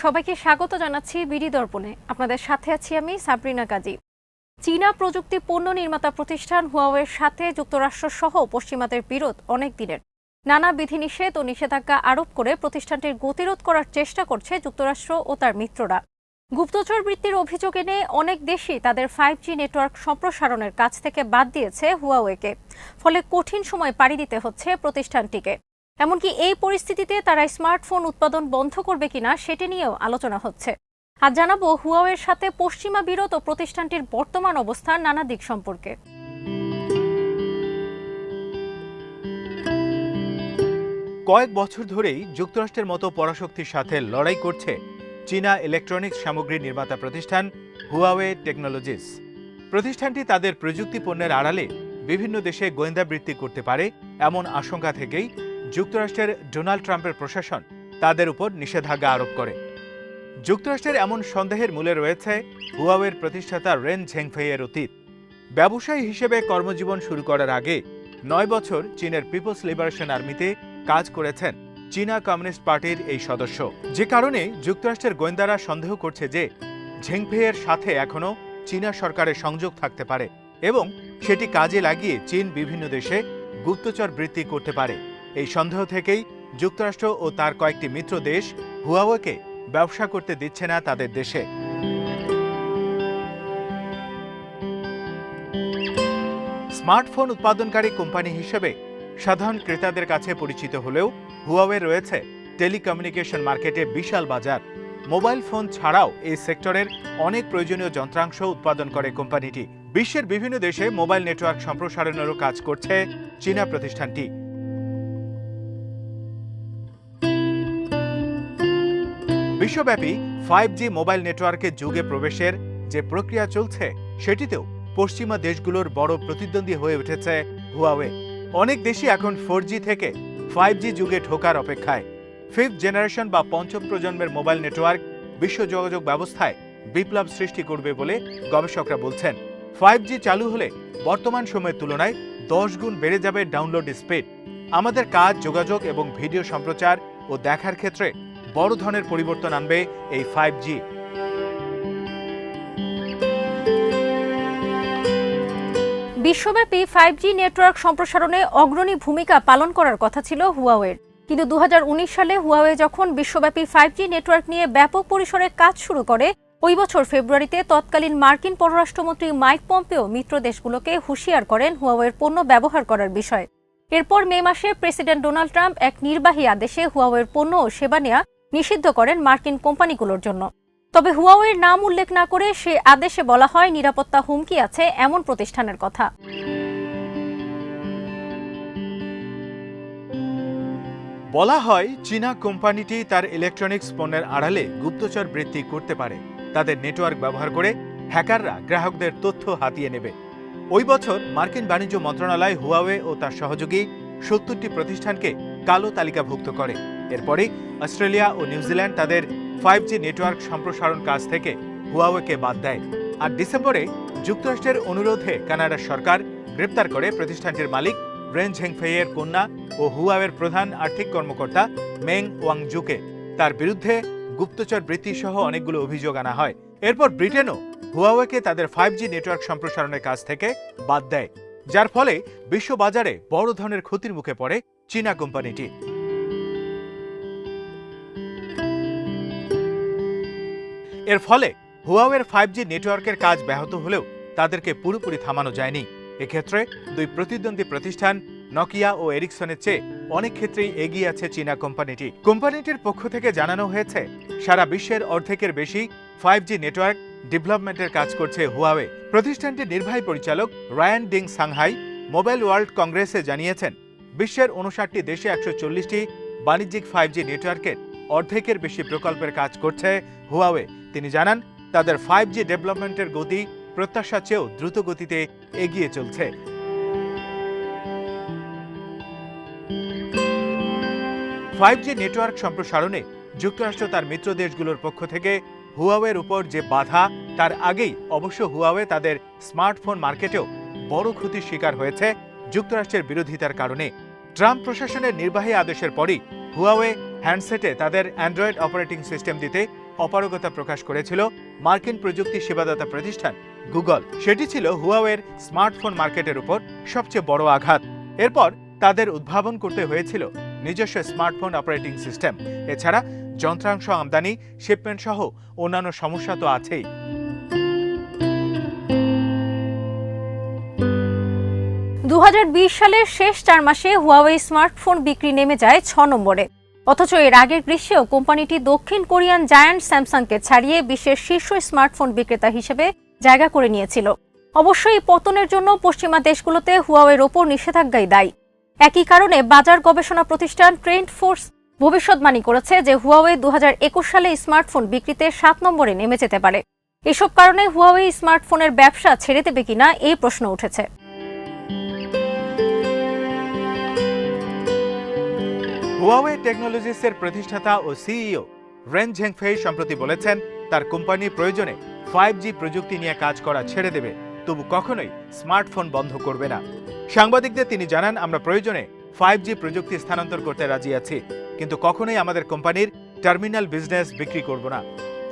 সবাইকে স্বাগত জানাচ্ছি বিডি দর্পণে। আপনাদের সাথে আছি আমি সাবরিনা কাজী। চীনা প্রযুক্তি পণ্য নির্মাতা প্রতিষ্ঠান হুয়াওয়ের সাথে যুক্তরাষ্ট্র সহ পশ্চিমাদের বিরোধ অনেক দিনের। নানা বিধিনিষেধ ও নিষেধাজ্ঞা আরোপ করে প্রতিষ্ঠানটির গতিরোধ করার চেষ্টা করছে যুক্তরাষ্ট্র ও তার মিত্ররা। গুপ্তচর বৃত্তির অভিযোগ এনে অনেক দেশই তাদের 5G নেটওয়ার্ক সম্প্রসারণের কাছ থেকে বাদ দিয়েছে হুয়াওয়েকে। ফলে কঠিন সময় পাড়ি দিতে হচ্ছে প্রতিষ্ঠানটিকে। এমনকি এই পরিস্থিতিতে তারা স্মার্টফোন উৎপাদন বন্ধ করবে কিনা সেটি নিয়েও আলোচনা হচ্ছে। আজ জানাবো হুয়াওয়ের সাথে পশ্চিমা বিরোধ ও প্রতিষ্ঠানটির বর্তমান অবস্থার নানা দিক সম্পর্কে। কয়েক বছর ধরেই যুক্তরাষ্ট্রের মতো পরাশক্তির সাথে লড়াই করছে চীনা ইলেকট্রনিক্স সামগ্রী নির্মাতা প্রতিষ্ঠান হুয়াওয়ে টেকনোলজিস। প্রতিষ্ঠানটি তাদের প্রযুক্তি পণ্যের আড়ালে বিভিন্ন দেশে গোয়েন্দা বৃত্তি করতে পারে এমন আশঙ্কা থেকেই যুক্তরাষ্ট্রের ডোনাল্ড ট্রাম্পের প্রশাসন তাদের উপর নিষেধাজ্ঞা আরোপ করে। যুক্তরাষ্ট্রের এমন সন্দেহের মূলে রয়েছে হুয়াওয়ের প্রতিষ্ঠাতা রেন ঝেংফেইয়ের অতীত। ব্যবসায়ী হিসেবে কর্মজীবন শুরু করার আগে 9 বছর চীনের পিপলস লিবারেশন আর্মিতে কাজ করেছেন চীনা কমিউনিস্ট পার্টির এই সদস্য, যে কারণে যুক্তরাষ্ট্রের গোয়েন্দারা সন্দেহ করছে যে ঝেংফেইয়ের সাথে এখনও চীনা সরকারের সংযোগ থাকতে পারে এবং সেটি কাজে লাগিয়ে চীন বিভিন্ন দেশে গুপ্তচর বৃত্তি করতে পারে। এই সন্দেহ থেকেই যুক্তরাষ্ট্র ও তার কয়েকটি মিত্র দেশ হুয়াওয়েকে ব্যবসা করতে দিচ্ছে না তাদের দেশে। স্মার্টফোন উৎপাদনকারী কোম্পানি হিসেবে সাধারণ ক্রেতাদের কাছে পরিচিত হলেও হুয়াওয়ে রয়েছে টেলিকমিউনিকেশন মার্কেটে বিশাল বাজার। মোবাইল ফোন ছাড়াও এই সেক্টরের অনেক প্রয়োজনীয় যন্ত্রাংশ উৎপাদন করে কোম্পানিটি। বিশ্বের বিভিন্ন দেশে মোবাইল নেটওয়ার্ক সম্প্রসারণেরও কাজ করছে চীনা প্রতিষ্ঠানটি। বিশ্বব্যাপী 5G মোবাইল নেটওয়ার্কের যুগে প্রবেশের যে প্রক্রিয়া চলছে সেটিতেও পশ্চিমা দেশগুলোর বড় প্রতিদ্বন্দ্বী হয়ে উঠেছে হুয়াওয়ে। অনেক দেশই এখন 4G থেকে 5G যুগে ঢোকার অপেক্ষায়। 5th জেনারেশন বা পঞ্চম প্রজন্মের মোবাইল নেটওয়ার্ক বিশ্ব যোগাযোগ ব্যবস্থায় বিপ্লব সৃষ্টি করবে বলে গবেষকরা বলছেন। 5G চালু হলে বর্তমান সময়ের তুলনায় 10 গুণ বেড়ে যাবে ডাউনলোড স্পিড। আমাদের কাজ, যোগাযোগ এবং ভিডিও সম্প্রচার ও দেখার ক্ষেত্রে বড় ধরনের পরিবর্তন আনবে এই 5G। বিশ্বব্যাপী 5G নেটওয়ার্ক সম্প্রসারণে অগ্রণী ভূমিকা পালন করার কথা ছিল হুয়াওয়ের। কিন্তু 2019 সালে হুয়াওয়ে যখন বিশ্বব্যাপী 5G নেটওয়ার্ক নিয়ে ব্যাপক পরিসরে কাজ শুরু করে, ওই বছর ফেব্রুয়ারিতে তৎকালীন মার্কিন পররাষ্ট্রমন্ত্রী মাইক পম্পেও মিত্র দেশগুলোকে হুঁশিয়ার করেন হুয়াওয়ের পণ্য ব্যবহার করার বিষয়ে। এরপর মে মাসে প্রেসিডেন্ট ডোনাল্ড ট্রাম্প এক নির্বাহী আদেশে হুয়াওয়ের পণ্য ও সেবা নেওয়া নিষিদ্ধ করেন মার্কিন কোম্পানিগুলোর জন্য। তবে হুয়াওয়ের নাম উল্লেখ না করে সে আদেশে বলা হয় নিরাপত্তা হুমকি আছে এমন প্রতিষ্ঠানের কথা। বলা হয় চীনা কোম্পানিটি তার ইলেকট্রনিক্স পণ্যের আড়ালে গুপ্তচর বৃত্তি করতে পারে। তাদের নেটওয়ার্ক ব্যবহার করে হ্যাকাররা গ্রাহকদের তথ্য হাতিয়ে নেবে। ওই বছর মার্কিন বাণিজ্য মন্ত্রণালয় হুয়াওয়ে ও তার সহযোগী 70টি প্রতিষ্ঠানকে কালো তালিকাভুক্ত করে। এরপরে অস্ট্রেলিয়া ও নিউজিল্যান্ড তাদের 5G নেটওয়ার্ক সম্প্রসারণ কাজ থেকে হুয়াওয়েকে বাদ দেয়। আর ডিসেম্বরে যুক্তরাষ্ট্রের অনুরোধে কানাডার সরকার গ্রেপ্তার করে প্রতিষ্ঠানটির মালিক রেন ঝেংফেইয়ের কন্যা ও হুয়াওয়ের প্রধান আর্থিক কর্মকর্তা মেং ওয়াংজুকে। তার বিরুদ্ধে গুপ্তচর বৃত্তি সহ অনেকগুলো অভিযোগ আনা হয়। এরপর ব্রিটেনও হুয়াওয়েকে তাদের 5G নেটওয়ার্ক সম্প্রসারণের কাজ থেকে বাদ দেয়, যার ফলে বিশ্ববাজারে বড় ধরনের ক্ষতির মুখে পড়ে চীনা কোম্পানিটি। এর ফলে হুয়াওয়ের 5G নেটওয়ার্কের কাজ ব্যাহত হলেও তাদেরকে পুরোপুরি থামানো যায়নি। এক্ষেত্রে দুই প্রতিদ্বন্দ্বী প্রতিষ্ঠান নকিয়া ও এরিকসনের চেয়ে অনেক ক্ষেত্রেই এগিয়ে আছে চীনা কোম্পানিটি। কোম্পানিটির পক্ষ থেকে জানানো হয়েছে সারা বিশ্বের অর্ধেকের বেশি 5G নেটওয়ার্ক ডেভেলপমেন্টের কাজ করছে হুয়াওয়ে। প্রতিষ্ঠানটির নির্বাহী পরিচালক Ryan Ding Shanghai mobile world কংগ্রেসে জানিয়েছেন, বিশ্বের 59টি দেশে 140টি বাণিজ্যিক 5G নেটওয়ার্কের অর্ধেকের বেশি প্রকল্পের কাজ করছে হুয়াওয়ে। তিনি জানান, তাদের 5G ডেভেলপমেন্টের গতি প্রত্যাশার চেয়েও দ্রুত গতিতে এগিয়ে চলছে। 5G নেটওয়ার্ক সম্প্রসারণে যুক্তরাষ্ট্র তার মিত্র দেশগুলোর পক্ষ থেকে হুয়াওয়ের উপর যে বাধা, তার আগেই অবশ্য হুয়াওয়ে তাদের স্মার্টফোন মার্কেটেও বড় ক্ষতির শিকার হয়েছে যুক্তরাষ্ট্রের বিরোধিতার কারণে। ট্রাম্প প্রশাসনের নির্বাহী আদেশের পরই হুয়াওয়ে হ্যান্ডসেটে তাদের অ্যান্ড্রয়েড অপারেটিং সিস্টেম দিতে অপারগতা প্রকাশ করেছিল মার্কিন প্রযুক্তি সেবাদাতা প্রতিষ্ঠান গুগল। সেটি ছিল হুয়াওয়ের স্মার্টফোন মার্কেটের উপর সবচেয়ে বড় আঘাত। এরপর তাদের উদ্ভাবন করতে হয়েছিল নিজস্ব স্মার্টফোন অপারেটিং সিস্টেম। এছাড়া যন্ত্রাংশ আমদানি, শিপমেন্ট সহ অন্যান্য সমস্যা তো আছেই। সালের শেষ 4 মাসে হুয়াওয়ে স্মার্টফোন বিক্রি নেমে যায় 6 নম্বরে। অথচ এর আগের গ্রীষ্মেও কোম্পানিটি দক্ষিণ কোরিয়ান জায়ান্ট স্যামসাংকে ছাড়িয়ে বিশ্বের শীর্ষ স্মার্টফোন বিক্রেতা হিসেবে জায়গা করে নিয়েছিল। অবশ্যই পতনের জন্য পশ্চিমা দেশগুলোতে হুয়াওয়ের ওপর নিষেধাজ্ঞাই দায়ী। একই কারণে বাজার গবেষণা প্রতিষ্ঠান ট্রেন্ড ফোর্স ভবিষ্যৎবাণী করেছে যে হুয়াওয়ে 2021 সালে স্মার্টফোন বিক্রিতে 7 নম্বরে নেমে যেতে পারে। এসব কারণে হুয়াওয়ে স্মার্টফোনের ব্যবসা ছেড়ে দেবে কিনা এই প্রশ্ন উঠেছে। হুয়াওয়ে টেকনোলজিসের প্রতিষ্ঠাতা ও সিইও রেন ঝেংফেই সম্প্রতি বলেছেন তার কোম্পানি প্রয়োজনে 5G প্রযুক্তি নিয়ে কাজ করা ছেড়ে দেবে, তবু কখনোই স্মার্টফোন বন্ধ করবে না। সাংবাদিকদের তিনি জানান, আমরা প্রয়োজনে 5G প্রযুক্তি স্থানান্তর করতে রাজি আছি, কিন্তু কখনোই আমাদের কোম্পানির টার্মিনাল বিজনেস বিক্রি করব না।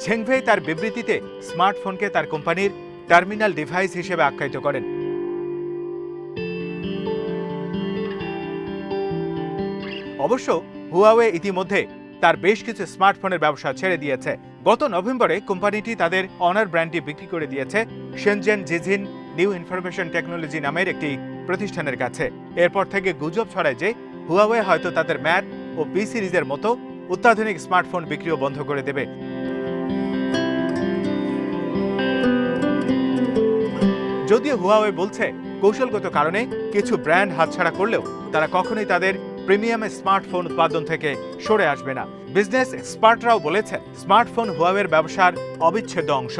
ঝেংফেই তার বিবৃতিতে স্মার্টফোনকে তার কোম্পানির টার্মিনাল ডিভাইস হিসেবে আখ্যায়িত করেন। অবশ্য হুয়াওয়ে ইতিমধ্যে তার বেশ কিছু স্মার্টফোনের ব্যবসা ছেড়ে দিয়েছে। গত নভেম্বরে কোম্পানিটি তাদের অনার ব্র্যান্ডটি বিক্রি করে দিয়েছে শেনজেন জিজিন নিউ ইনফরমেশন টেকনোলজি নামের একটি প্রতিষ্ঠানের কাছে। এরপর থেকে গুজব ছড়ায় যে হুয়াওয়ে হয়তো তাদের ম্যাট ও পি সিরিজের মতো অত্যাধুনিক স্মার্টফোন বিক্রিও বন্ধ করে দেবে। যদিও হুয়াওয়ে বলছে কৌশলগত কারণে কিছু ব্র্যান্ড হাতছাড়া করলেও তারা কখনোই তাদের প্রিমিয়াম স্মার্টফোন উৎপাদন থেকে সরে আসবে না। বিজনেস এক্সপার্টরাও বলেছেন স্মার্টফোন হুয়াওয়ের ব্যবসার অবিচ্ছেদ্য অংশ।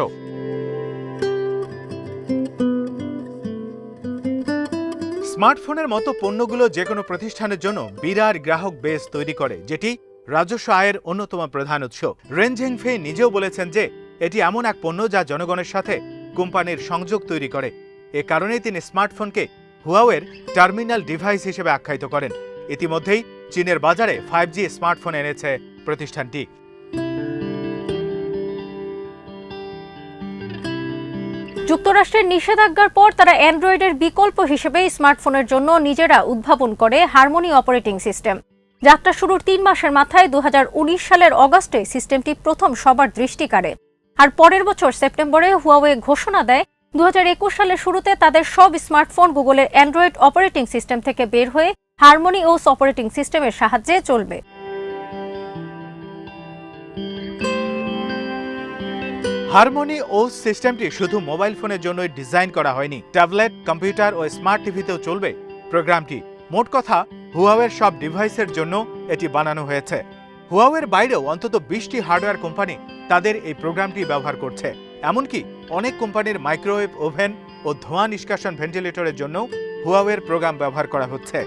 স্মার্টফোনের মতো পণ্যগুলো যে কোনো প্রতিষ্ঠানের জন্য বিরাট গ্রাহক বেস তৈরি করে, যেটি রাজস্ব আয়ের অন্যতম প্রধান উৎস। রেন ঝেংফেই নিজেও বলেছেন যে এটি এমন এক পণ্য যা জনগণের সাথে কোম্পানির সংযোগ তৈরি করে। এ কারণেই তিনি স্মার্টফোনকে হুয়াওয়ের টার্মিনাল ডিভাইস হিসেবে আখ্যায়িত করেন। ইতিমধ্যেই চীনের বাজারে 5G স্মার্টফোন এনেছে প্রতিষ্ঠানটি। যুক্তরাষ্ট্রের নিষেধাজ্ঞার পর তারা অ্যান্ড্রয়েডের বিকল্প হিসেবে স্মার্টফোনের জন্য নিজেরা উদ্ভাবন করে হারমোনি অপারেটিং সিস্টেম। যাত্রা শুরুর 3 মাসের মাথায় 2019 সালের অগাস্টে সিস্টেমটি প্রথম সবার দৃষ্টি কাড়ে। আর পরের বছর সেপ্টেম্বরে হুয়াওয়ে ঘোষণা দেয় 2021 সালের শুরুতে তাদের সব স্মার্টফোন গুগলের অ্যান্ড্রয়েড অপারেটিং সিস্টেম থেকে বের হয়ে হারমোনি ওএস অপারেটিং সিস্টেমের সাহায্যে চলবে। হারমোনি ওএস সিস্টেমটি শুধু মোবাইল ফোনের জন্যই ডিজাইন করা হয়নি, ট্যাবলেট, কম্পিউটার ও স্মার্ট টিভিতেও চলবে প্রোগ্রামটি। মোট কথা, হুয়াওয়ের সব ডিভাইসের জন্য এটি বানানো হয়েছে। হুয়াওয়ের বাইরেও অন্তত 20টি হার্ডওয়্যার কোম্পানি তাদের এই প্রোগ্রামটি ব্যবহার করছে। এমনকি অনেক কোম্পানির মাইক্রোওয়েভ ওভেন ও ধোঁয়া নিষ্কাশন ভেন্টিলেটরের জন্য হুয়াওয়ের প্রোগ্রাম ব্যবহার করা হচ্ছে।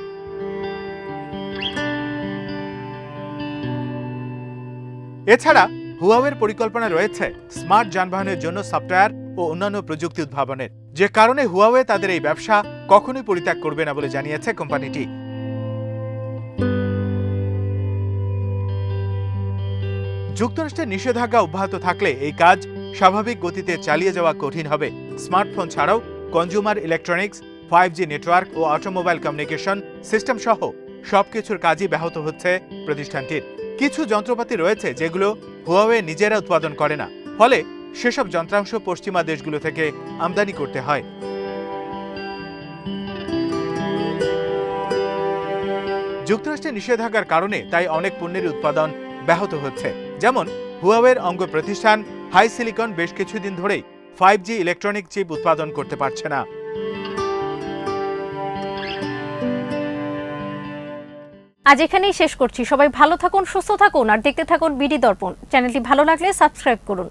এছাড়া হুয়াওয়ের পরিকল্পনা রয়েছে স্মার্ট যানবাহনের জন্য সফটওয়্যার ও অন্যান্য প্রযুক্তি উদ্ভাবনের, যে কারণে হুয়াওয়ে তাদের এই ব্যবসা কখনোই পরিত্যাগ করবে না বলে জানিয়েছে কোম্পানিটি। যুক্তরাষ্ট্রের নিষেধাজ্ঞা অব্যাহত থাকলে এই কাজ স্বাভাবিক গতিতে চালিয়ে যাওয়া কঠিন হবে। স্মার্টফোন ছাড়াও কনজিউমার ইলেকট্রনিক্স, 5G নেটওয়ার্ক ও অটোমোবাইল কমিউনিকেশন সিস্টেম সহ সবকিছুর কাজই ব্যাহত হচ্ছে প্রতিষ্ঠানটির। কিছু যন্ত্রপাতি রয়েছে যেগুলো হুয়াওয়ে নিজেরা উৎপাদন করে না, ফলে সেসব যন্ত্রাংশ পশ্চিমা দেশগুলো থেকে আমদানি করতে হয়। যুক্তরাষ্ট্রের নিষেধাজ্ঞার কারণে তাই অনেক পণ্যের উৎপাদন ব্যাহত হচ্ছে। যেমন হুয়াওয়ের অঙ্গ প্রতিষ্ঠান হাই সিলিকন বেশ কিছুদিন ধরেই 5G ইলেকট্রনিক চিপ উৎপাদন করতে পারছে না। আজ এখানেই শেষ করছি। সবাই ভালো থাকুন, সুস্থ থাকুন আর দেখতে থাকুন বিডি দর্পণ। চ্যানেলটি ভালো লাগলে সাবস্ক্রাইব করুন।